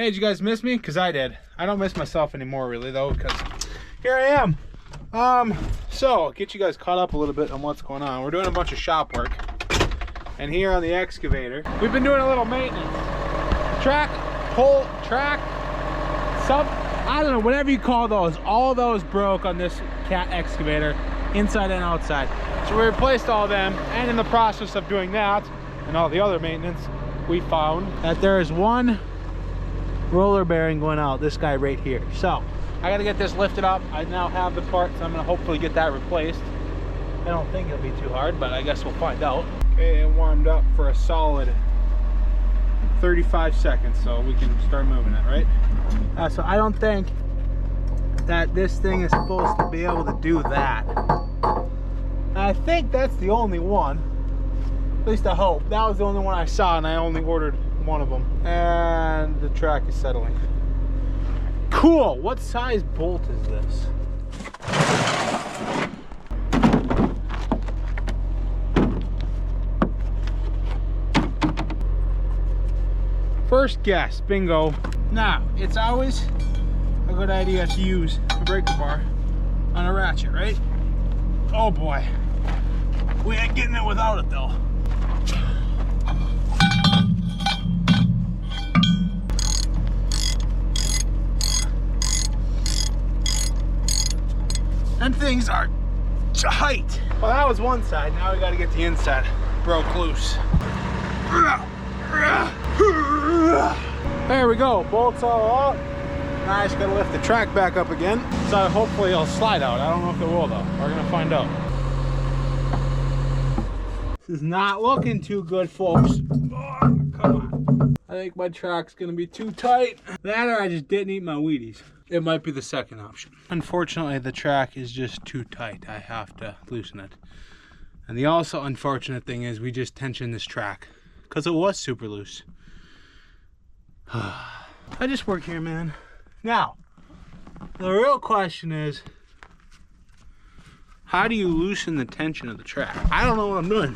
Hey, did you guys miss me? Because I did. I don't miss myself anymore really though, because here I am. So I'll get you guys caught up a little bit on what's going on. We're doing a bunch of shop work. And here on the excavator, we've been doing a little maintenance. Track, pull, track, sub, I don't know, whatever you call those. All those broke on this cat excavator, inside and outside. So we replaced all them, and in the process of doing that, and all the other maintenance, we found that there is one roller bearing going out, this guy right here. So I gotta get this lifted up. I now have the part, so I'm gonna hopefully get that replaced. I don't think it'll be too hard, but I guess we'll find out. Okay, it warmed up for a solid 35 seconds, so we can start moving it, right? So I don't think that this thing is supposed to be able to do that. I think that's the only one. At least I hope. That was the only one I saw, and I only ordered one of them. And the track is settling. Cool. What size bolt is this? First guess, bingo. Now, it's always a good idea to use a breaker bar on a ratchet, right? Oh boy. We ain't getting it without it though. And things are tight. Well, that was one side. Now we gotta get the inside. Broke loose. There we go. Bolts all out. Now I just gotta lift the track back up again. So hopefully it'll slide out. I don't know if it will though. We're gonna find out. This is not looking too good, folks. Oh, come on. I think my track's gonna be too tight. That or I just didn't eat my Wheaties. It might be the second option. Unfortunately, the track is just too tight. I have to loosen it. And the also unfortunate thing is we just tensioned this track because it was super loose. I just work here, man. Now, the real question is, how do you loosen the tension of the track? I don't know what I'm doing.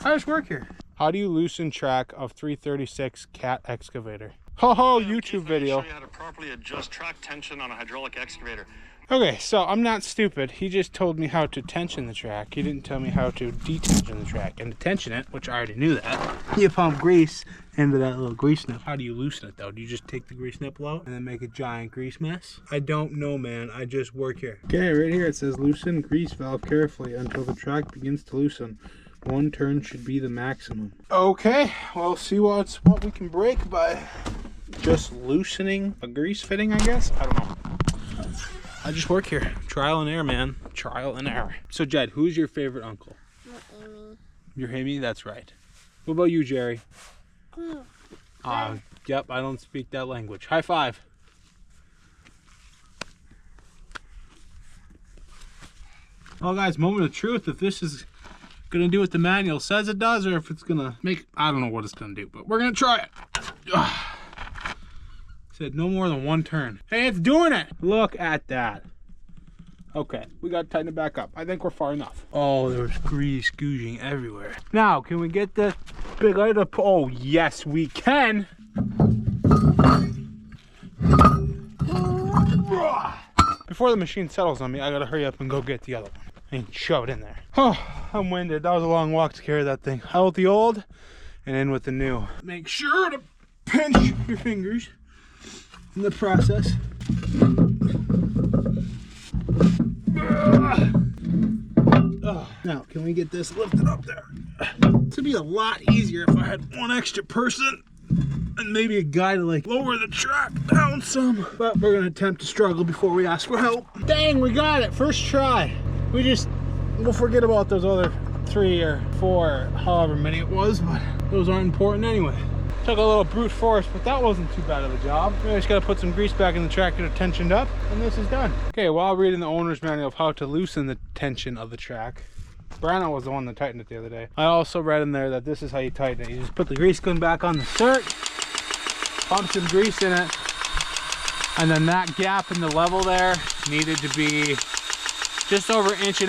I just work here. How do you loosen track of 336 cat excavator? Ho ho, YouTube video. Show you how to properly adjust track tension on a hydraulic excavator. Okay, so I'm not stupid. He just told me how to tension the track. He didn't tell me how to detension the track. And to tension it, which I already knew that, you pump grease into that little grease nip. How do you loosen it though? Do you just take the grease nipple out and then make a giant grease mess? I don't know, man. I just work here. Okay, right here it says loosen grease valve carefully until the track begins to loosen. One turn should be the maximum. Okay, well, see what we can break by just loosening a grease fitting, I guess. I don't know. I just work here. Trial and error, man. Trial and error. So, Jed, who's your favorite uncle? Amy. You're Amy? That's right. What about you, Jerry? Yep, I don't speak that language. High five. Well, guys, moment of truth. If this is going to do what the manual says it does, or if it's going to make... I don't know what it's going to do, but we're going to try it. Said no more than one turn. Hey, it's doing it. Look at that. Okay, we got to tighten it back up. I think we're far enough. Oh, there's grease gouging everywhere. Now, can we get the big light up? Oh, yes, we can. Before the machine settles on me, I got to hurry up and go get the other one and shove it in there. Oh, I'm winded. That was a long walk to carry that thing. Out with the old and in with the new. Make sure to pinch your fingers in the process. Now, can we get this lifted up there? This would be a lot easier if I had one extra person and maybe a guy to like lower the track down some. But we're gonna attempt to struggle before we ask for help. Dang, we got it, first try. We'll forget about those other 3 or 4, however many it was, but those aren't important anyway. Took a little brute force, but that wasn't too bad of a job. We just gotta put some grease back in the track, get it tensioned up, and this is done. Okay, while reading the owner's manual of how to loosen the tension of the track, Brano was the one that tightened it the other day. I also read in there that this is how you tighten it. You just put the grease gun back on the skirt, pump some grease in it, and then that gap in the level there needed to be just over 1.5 inches,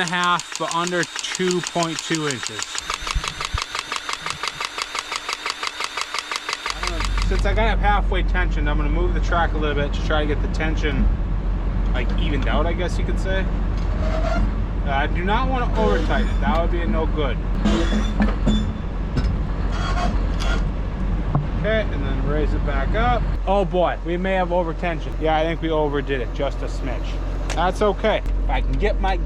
but under 2.2 inches. since I got it halfway tensioned, I'm gonna move the track a little bit to try to get the tension like evened out, I guess you could say. I do not want to over tighten it. That would be no good. Okay, and then raise it back up. Oh boy, we may have over tension. Yeah, I think we overdid it just a smidge. That's okay. If I can get my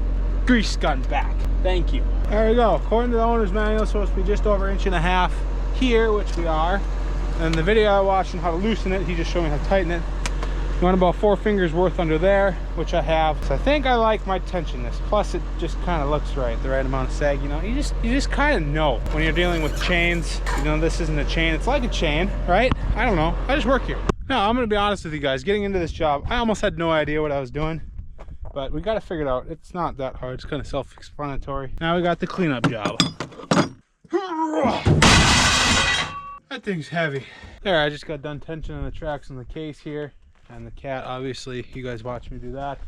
grease gun back. Thank you. There we go. According to the owner's manual, it's supposed to be just over 1.5 inches here, which we are. And the video I watched on how to loosen it, he just showed me how to tighten it. You want about 4 fingers worth under there, which I have. So I think I like my tensionness. Plus it just kind of looks right, the right amount of sag. You know, you just kind of know when you're dealing with chains. You know, this isn't a chain, it's like a chain, right? I don't know, I just work here. Now, I'm gonna be honest with you guys, getting into this job, I almost had no idea what I was doing, but we got to figure it out. It's not that hard, it's kind of self-explanatory. Now we got the cleanup job. That thing's heavy. There, I just got done tensioning the tracks in the case here. And the cat, obviously, you guys watch me do that.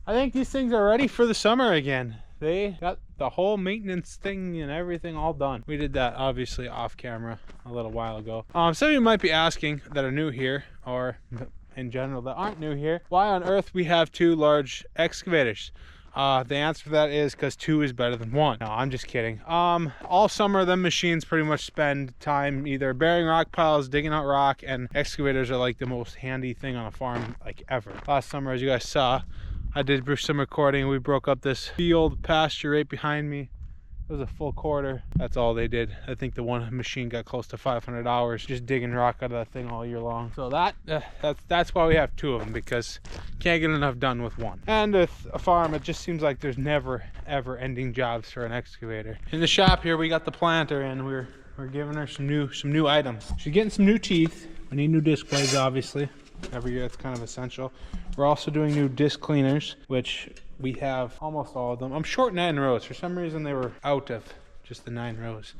I think these things are ready for the summer again. They got the whole maintenance thing and everything all done. We did that obviously off camera a little while ago. Some of you might be asking that are new here, or in general that aren't new here, why on earth we have 2 large excavators. The answer to that is because 2 is better than 1. No, I'm just kidding. All summer, them machines pretty much spend time either burying rock piles, digging out rock, and excavators are like the most handy thing on a farm like ever. Last summer, as you guys saw, I did some recording. We broke up this field pasture right behind me. It was a full quarter. That's all they did. I think the one machine got close to 500 hours just digging rock out of that thing all year long. So that's why we have 2 of them, because can't get enough done with 1. And with a farm, it just seems like there's never ever ending jobs for an excavator. In the shop here, we got the planter, and we're giving her some new items. She's getting some new teeth. We need new disc blades, obviously. Every year, it's kind of essential. We're also doing new disc cleaners, which we have almost all of them. I'm short 9 rows. For some reason, they were out of just the 9 rows.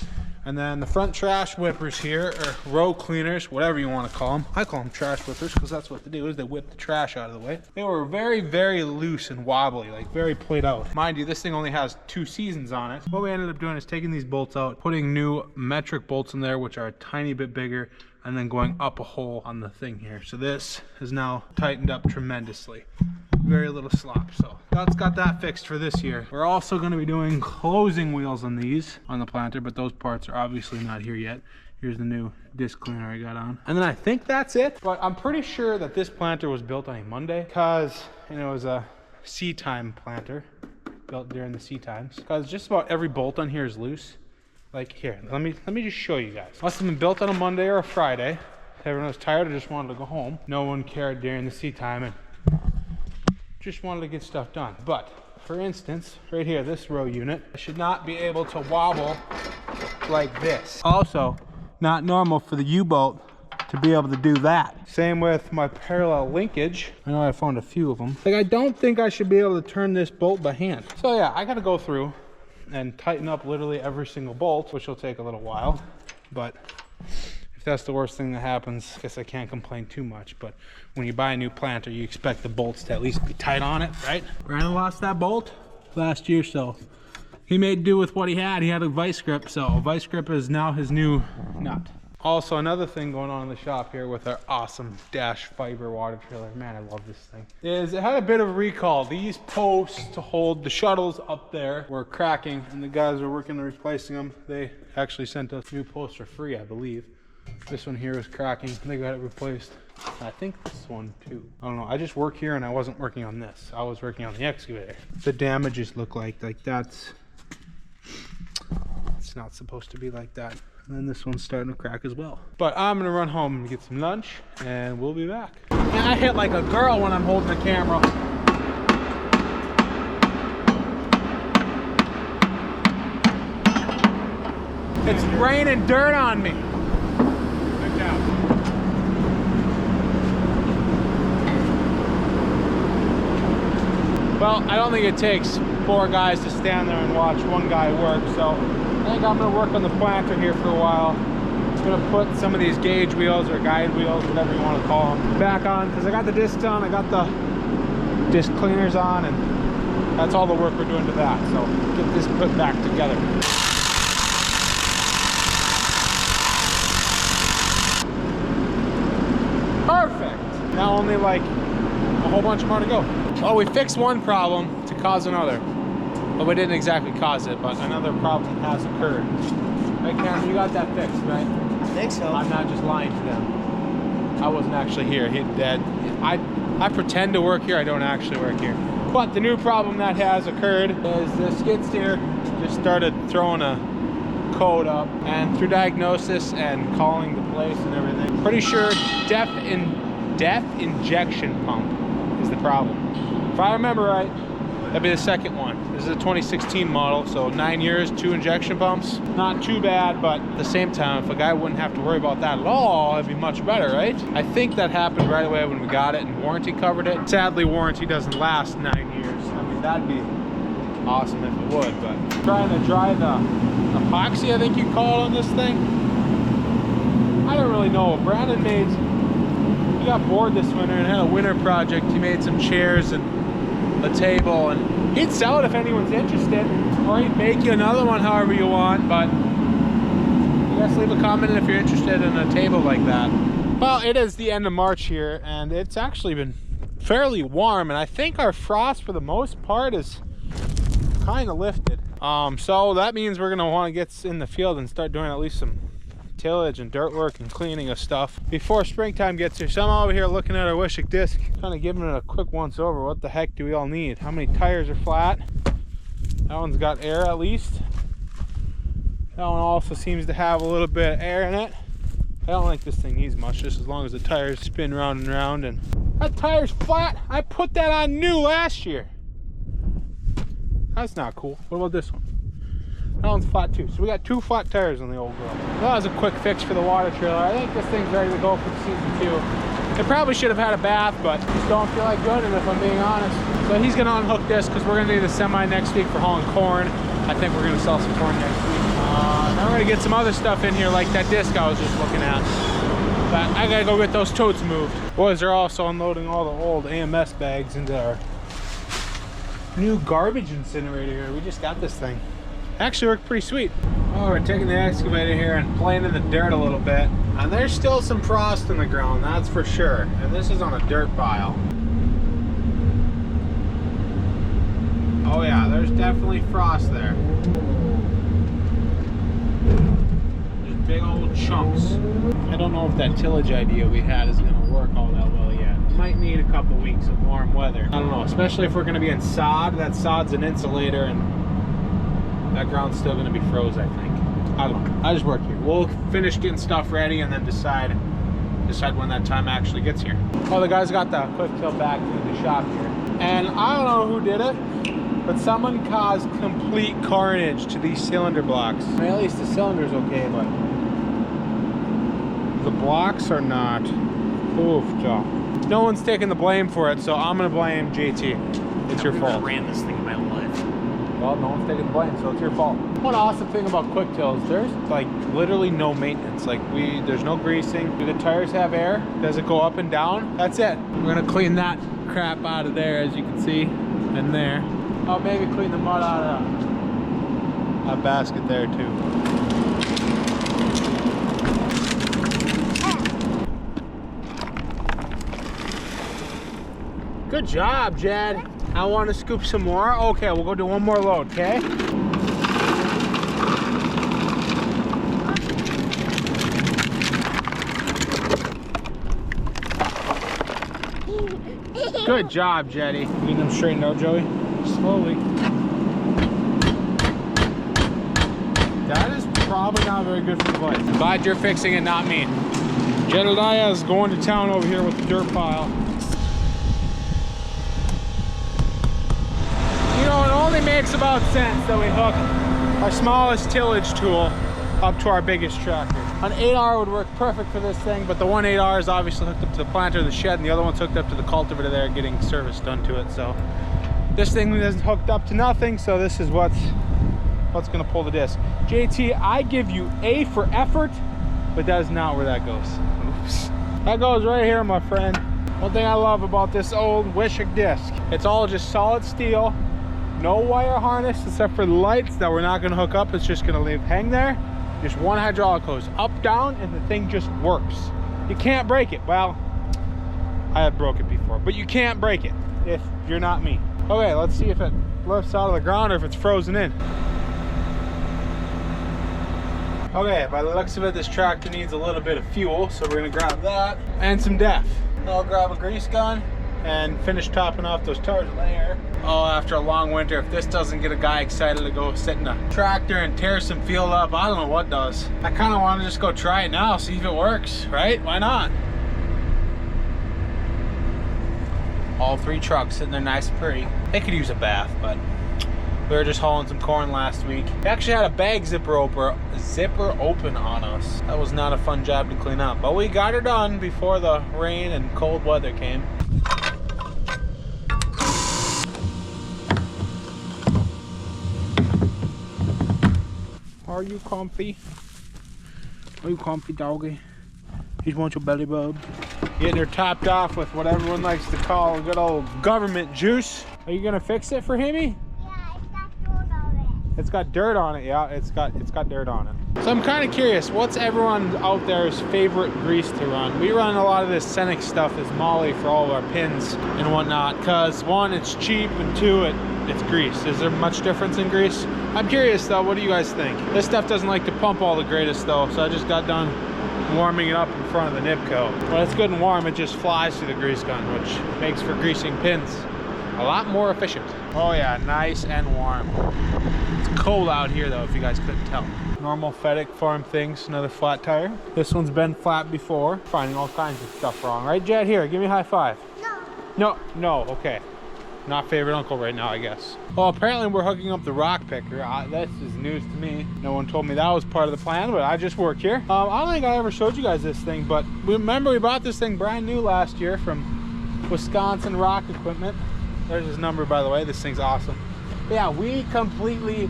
And then the front trash whippers here, or row cleaners, whatever you want to call them. I call them trash whippers because that's what they do, is they whip the trash out of the way. They were very, very loose and wobbly, like very played out. Mind you, this thing only has 2 seasons on it. What we ended up doing is taking these bolts out, putting new metric bolts in there, which are a tiny bit bigger, and then going up a hole on the thing here. So this is now tightened up tremendously. Very little slop, so that's got that fixed for this year. We're also going to be doing closing wheels on these on the planter, but those parts are obviously not here yet. Here's the new disc cleaner I got on, and then I think that's it. But I'm pretty sure that this planter was built on a Monday, because it was a sea time planter built during the sea times, because just about every bolt on here is loose. Like here, let me just show you guys. Must have been built on a Monday or a Friday. Everyone was tired and just wanted to go home. No one cared during the sea time and just wanted to get stuff done. But for instance, right here, this row unit should not be able to wobble like this. Also, not normal for the U-bolt to be able to do that. Same with my parallel linkage. I know I found a few of them. Like, I don't think I should be able to turn this bolt by hand. So yeah, I gotta go through and tighten up literally every single bolt, which will take a little while. But if that's the worst thing that happens, I guess I can't complain too much. But when you buy a new planter, you expect the bolts to at least be tight on it, right? Brandon lost that bolt last year, so he made do with what he had. He had a vice grip, so a vice grip is now his new nut. Also, another thing going on in the shop here with our awesome Dash fiber water trailer, man, I love this thing, is it had a bit of a recall. These posts to hold the shuttles up there were cracking, and the guys were working on replacing them. They actually sent us new posts for free, I believe. This one here is cracking. They got it replaced. I think this one too. I don't know. I just work here and I wasn't working on this. I was working on the excavator. The damages look like that's, it's not supposed to be like that. And then this one's starting to crack as well. But I'm gonna run home and get some lunch, and we'll be back. Man, I hit like a girl when I'm holding the camera. It's raining dirt on me. Good job. Well, I don't think it takes 4 guys to stand there and watch one guy work, so I think I'm gonna work on the planter here for a while. I'm gonna put some of these gauge wheels or guide wheels, whatever you want to call them, back on, because I got the discs on, I got the disc cleaners on, and that's all the work we're doing to that. So get this put back together. Perfect. Now only like a whole bunch more to go. Well, we fixed one problem to cause another. Well, we didn't exactly cause it, but another problem has occurred. Right, Cameron, you got that fixed, right? I think so. I'm not just lying to them. I wasn't actually here. I pretend to work here. I don't actually work here. But the new problem that has occurred is the skid steer just started throwing a code up, and through diagnosis and calling the place and everything, pretty sure depth injection pump is the problem. If I remember right, that'd be the second one. This is a 2016 model, so 9 years, 2 injection pumps. Not too bad, but at the same time, if a guy wouldn't have to worry about that at all, it'd be much better, right? I think that happened right away when we got it and warranty covered it. Sadly, warranty doesn't last 9 years. I mean, that'd be awesome if it would, but trying to dry the epoxy, I think you call it, on this thing. I don't really know. Brandon he got bored this winter and had a winter project. He made some chairs and a table, and he'd sell it if anyone's interested, or he'd make you another one however you want, but I guess leave a comment if you're interested in a table like that. Well, it is the end of March here, and it's actually been fairly warm, and I think our frost for the most part is kind of lifted. So that means we're gonna want to get in the field and start doing at least some tillage and dirt work and cleaning of stuff before springtime gets here. So I'm over here looking at our Wishick disc, kind of giving it a quick once over. What the heck do we all need? How many tires are flat? That one's got air at least. That one also seems to have a little bit of air in it. I don't think this thing needs much, just as long as the tires spin round and round. And that tire's flat. I put that on new last year. That's not cool. What about this one? That one's flat too. So we got 2 flat tires on the old girl. Well, that was a quick fix for the water trailer. I think this thing's ready to go for season 2. It probably should have had a bath, but just don't feel like doing it if I'm being honest. So he's gonna unhook this because we're gonna do the semi next week for hauling corn. I think we're gonna sell some corn next week. Then we're gonna get some other stuff in here, like that disc I was just looking at. But I gotta go get those totes moved. Boys are also unloading all the old AMS bags into our new garbage incinerator here. We just got this thing. Actually worked pretty sweet. Oh, we're taking the excavator here and playing in the dirt a little bit. And there's still some frost in the ground, that's for sure. And this is on a dirt pile. Oh yeah, there's definitely frost there. Just big old chunks. I don't know if that tillage idea we had is gonna work all that well yet. Might need a couple weeks of warm weather. I don't know, especially if we're gonna be in sod. That sod's an insulator, and that ground's still gonna be froze, I think. I don't know. I just work here. We'll finish getting stuff ready and then decide when that time actually gets here. Oh, the guys got the quick till back to the shop here. And I don't know who did it, but someone caused complete carnage to these cylinder blocks. I mean, at least the cylinder's okay, but the blocks are not. Oof, Joe. No one's taking the blame for it, so I'm gonna blame JT. It's your fault. I ran this thing in my life. Well, no one's taking the blame, so it's your fault. One awesome thing about quick tills, there's like literally no maintenance. Like there's no greasing. Do the tires have air? Does it go up and down? That's it. We're gonna clean that crap out of there, as you can see, and there. Oh, maybe clean the mud out of that basket there too. Good job, Jed. I want to scoop some more. Okay, we'll go do one more load, okay? Good job, Jetty. Getting them straightened out, Joey. Slowly. That is probably not very good for the bike. Glad you're fixing it, not me. Jedediah is going to town over here with the dirt pile. You know, it only makes about sense that we hook our smallest tillage tool up to our biggest tractor. An 8R would work perfect for this thing, but the one 8R is obviously hooked up to the planter of the shed, and the other one's hooked up to the cultivator there, getting service done to it. So this thing isn't hooked up to nothing, so this is what's gonna pull the disc. JT, I give you A for effort, but that's not where that goes. Oops. That goes right here, my friend. One thing I love about this old Wishick disc, it's all just solid steel. No wire harness except for the lights that we're not going to hook up. It's just going to leave hang there. Just one hydraulic hose up, down, and the thing just works. You can't break it. Well, I have broke it before, but you can't break it if you're not me. Okay, let's see if it lifts out of the ground or if it's frozen in. Okay, by the looks of it, this tractor needs a little bit of fuel, so we're gonna grab that and some def. I'll grab a grease gun and finish topping off those tires with air. Oh, after a long winter, if this doesn't get a guy excited to go sit in a tractor and tear some field up, I don't know what does. I kind of want to just go try it now, see if it works, right? Why not? All 3 trucks sitting there nice and pretty. They could use a bath, but we were just hauling some corn last week. We actually had a bag zipper open on us. That was not a fun job to clean up, but we got her done before the rain and cold weather came. Are you comfy? Are you comfy, doggy? You want your belly rub? Getting her topped off with what everyone likes to call good old government juice. Are you gonna fix it for Himmy? It's got dirt on it, yeah. It's got dirt on it. So I'm kind of curious, what's everyone out there's favorite grease to run? We run a lot of this Fettig stuff as Molly for all of our pins and whatnot, because 1, it's cheap, and 2, it's grease. Is there much difference in grease? I'm curious though, what do you guys think? This stuff doesn't like to pump all the greatest though, so I just got done warming it up in front of the Nipco. When it's good and warm, it just flies through the grease gun, which makes for greasing pins a lot more efficient. Oh yeah, nice and warm. It's cold out here though, if you guys couldn't tell. Normal Fettig farm things, another flat tire. This one's been flat before. Finding all kinds of stuff wrong. Right, Jed? Here, give me a high five. No, okay. Not favorite uncle right now, I guess. Well, apparently we're hooking up the rock picker. This is news to me. No one told me that was part of the plan, but I just work here. I don't think I ever showed you guys this thing, but remember we bought this thing brand new last year from Wisconsin Rock Equipment. There's his number, by the way. This thing's awesome. Yeah, we completely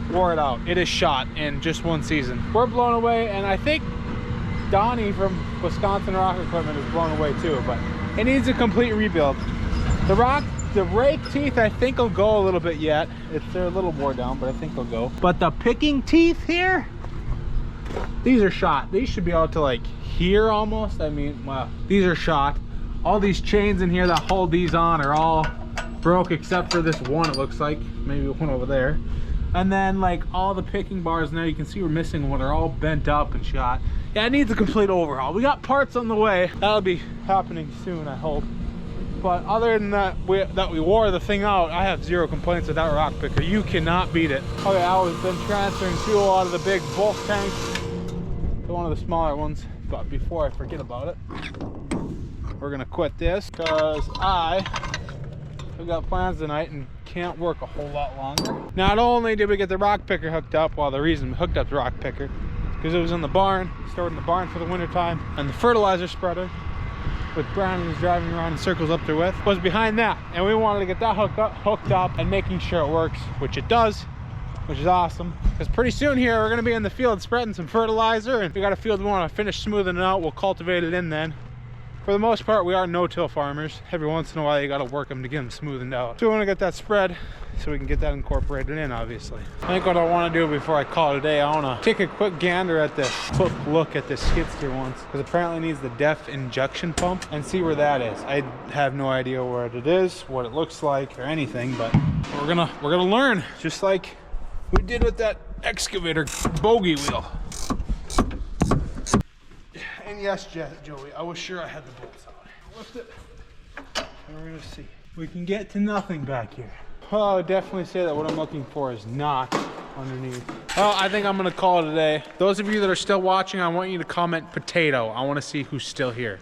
wore it out. It is shot in just 1 season. We're blown away, and I think Donnie from Wisconsin Rock Equipment is blown away too, but it needs a complete rebuild. The rake teeth, I think, will go a little bit yet. They're a little wore down, but I think they'll go. But the picking teeth here, these are shot. These should be out to like here almost. I mean, wow, these are shot. All these chains in here that hold these on are all broke except for this one, it looks like. Maybe one over there. And then like all the picking bars in there, you can see we're missing one. They're all bent up and shot. Yeah, it needs a complete overhaul. We got parts on the way. That'll be happening soon, I hope. But other than that, we wore the thing out, I have 0 complaints with that rock picker. You cannot beat it. Okay, I was been transferring fuel out of the big bulk tank to one of the smaller ones. But before I forget about it, we're gonna quit this because I've got plans tonight and can't work a whole lot longer. Not only did we get the rock picker hooked up, well, the reason we hooked up the rock picker because it was in the barn, stored in the barn for the winter time, and the fertilizer spreader, with Brandon was driving around in circles up there with, was behind that. And we wanted to get that hooked up and making sure it works, which it does, which is awesome. Because pretty soon here, we're gonna be in the field spreading some fertilizer, and we got a field we wanna finish smoothing it out. We'll cultivate it in then. For the most part, we are no-till farmers. Every once in a while, you gotta work them to get them smoothened out. So we wanna get that spread so we can get that incorporated in, obviously. I think what I wanna do before I call it a day, I wanna take a quick gander at this, quick look at this skid steer once, because apparently it needs the DEF injection pump, and see where that is. I have no idea where it is, what it looks like, or anything, but we're gonna learn, just like we did with that excavator bogey wheel. And yes, Joey, I was sure I had the bolts out. Lift it, and we're gonna see. We can get to nothing back here. Well, I would definitely say that what I'm looking for is not underneath. Well, I think I'm gonna call it a day. Those of you that are still watching, I want you to comment potato. I wanna see who's still here.